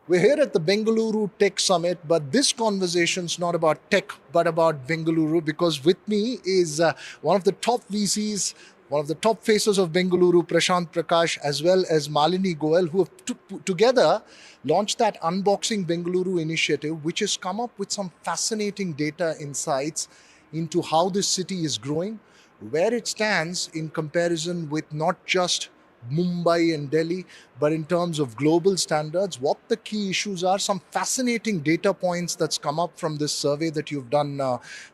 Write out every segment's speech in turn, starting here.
We're here at the Bengaluru Tech Summit, but this conversation is not about tech, but about Bengaluru, because with me is one of the top VCs, one of the top faces of Bengaluru, Prashant Prakash, as well as Malini Goel, who have together launched that Unboxing Bengaluru initiative, which has come up with some fascinating data insights into how this city is growing, where it stands in comparison with not just Mumbai and Delhi, but in terms of global standards, what the key issues are, some fascinating data points that's come up from this survey that you've done,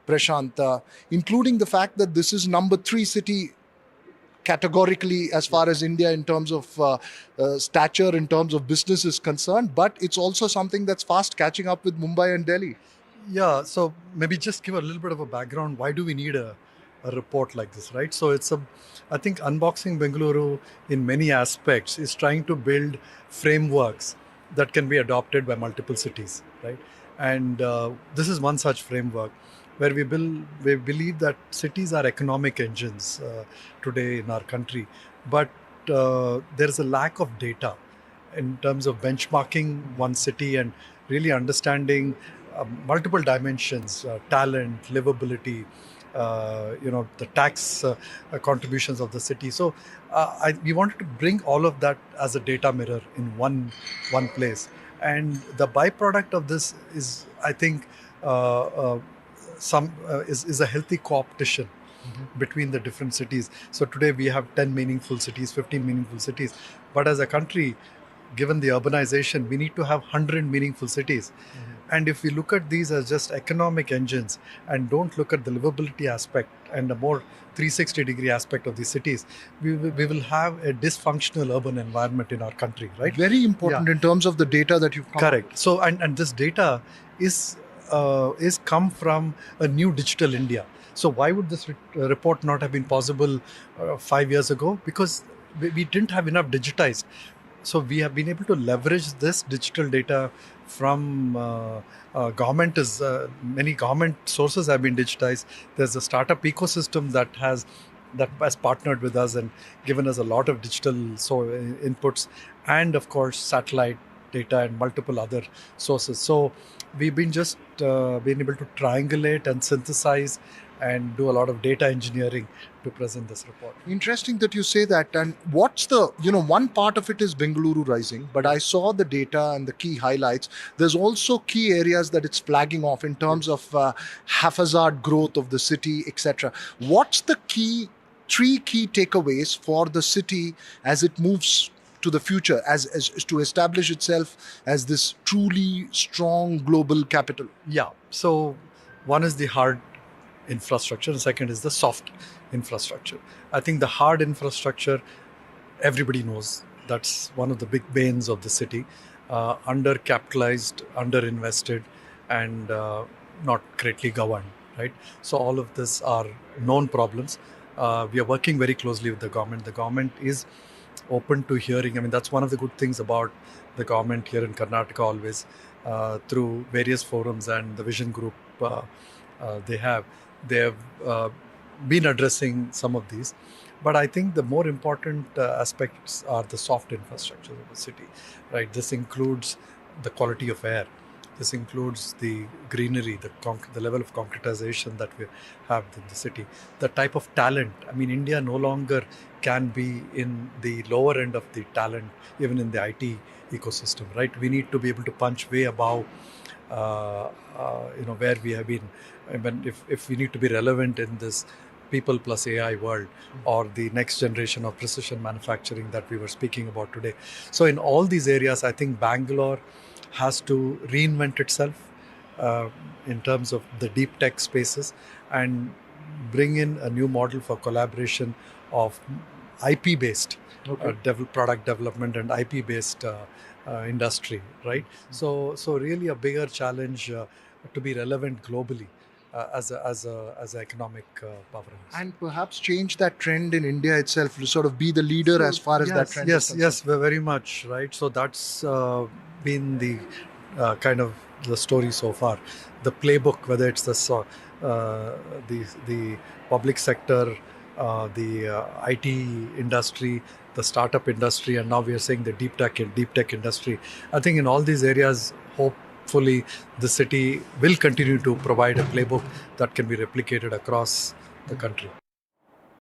Prashant, including the fact that this is number 3 city categorically as far as India in terms of stature, in terms of business is concerned, but it's also something that's fast catching up with Mumbai and Delhi. Yeah, so maybe just give a little bit of a background. Why do we need a report like this, right? So I think Unboxing Bengaluru in many aspects is trying to build frameworks that can be adopted by multiple cities, right? And this is one such framework where we believe that cities are economic engines today in our country, but there is a lack of data in terms of benchmarking one city and really understanding multiple dimensions, talent, livability, the tax contributions of the city. So we wanted to bring all of that as a data mirror in one place. And the byproduct of this is, I think, is a healthy co-opetition between the different cities. So today we have 10 meaningful cities, 15 meaningful cities. But as a country, given the urbanization, we need to have 100 meaningful cities. And if we look at these as just economic engines and don't look at the livability aspect and a more 360-degree aspect of these cities, we will have a dysfunctional urban environment in our country, right? Very important in terms of the data that you've come Correct. up. So, and this data is come from a new digital India. So why would this report not have been possible 5 years ago? Because we didn't have enough digitized. So we have been able to leverage this digital data from government. Many government sources have been digitized. There's a startup ecosystem that has partnered with us and given us a lot of digital inputs, and of course satellite data and multiple other sources. So we've been just been able to triangulate and synthesize and do a lot of data engineering to present this report. Interesting that you say that. And what's the, one part of it is Bengaluru Rising, but I saw the data and the key highlights. There's also key areas that it's flagging off in terms of haphazard growth of the city, etc. What's the three key takeaways for the city as it moves to the future, as to establish itself as this truly strong global capital? Yeah. So one is the hard infrastructure, and second is the soft infrastructure. I think the hard infrastructure, everybody knows, that's one of the big banes of the city. Undercapitalized, underinvested, and not greatly governed, right? So all of this are known problems. We are working very closely with the government. The government is open to hearing. I mean, that's one of the good things about the government here in Karnataka always, through various forums and the vision group they have been addressing some of these. But I think the more important aspects are the soft infrastructure of the city, right? This includes the quality of air. This includes the greenery, the level of concretization that we have in the city, the type of talent. I mean, India no longer can be in the lower end of the talent, even in the IT ecosystem, right? We need to be able to punch way above where we have been. I mean, if we need to be relevant in this people plus AI world, or the next generation of precision manufacturing that we were speaking about today. So in all these areas, I think Bangalore has to reinvent itself in terms of the deep tech spaces and bring in a new model for collaboration of IP-based product development and IP-based industry, right? So really a bigger challenge to be relevant globally as an economic powerhouse. And perhaps change that trend in India itself to sort of be the leader as far as that trend is concerned. Yes, very much, right? So that's been the kind of the story so far. The playbook, whether it's the public sector the IT industry, the startup industry, and now we are saying the deep tech industry. I think in all these areas, hopefully, the city will continue to provide a playbook that can be replicated across the country.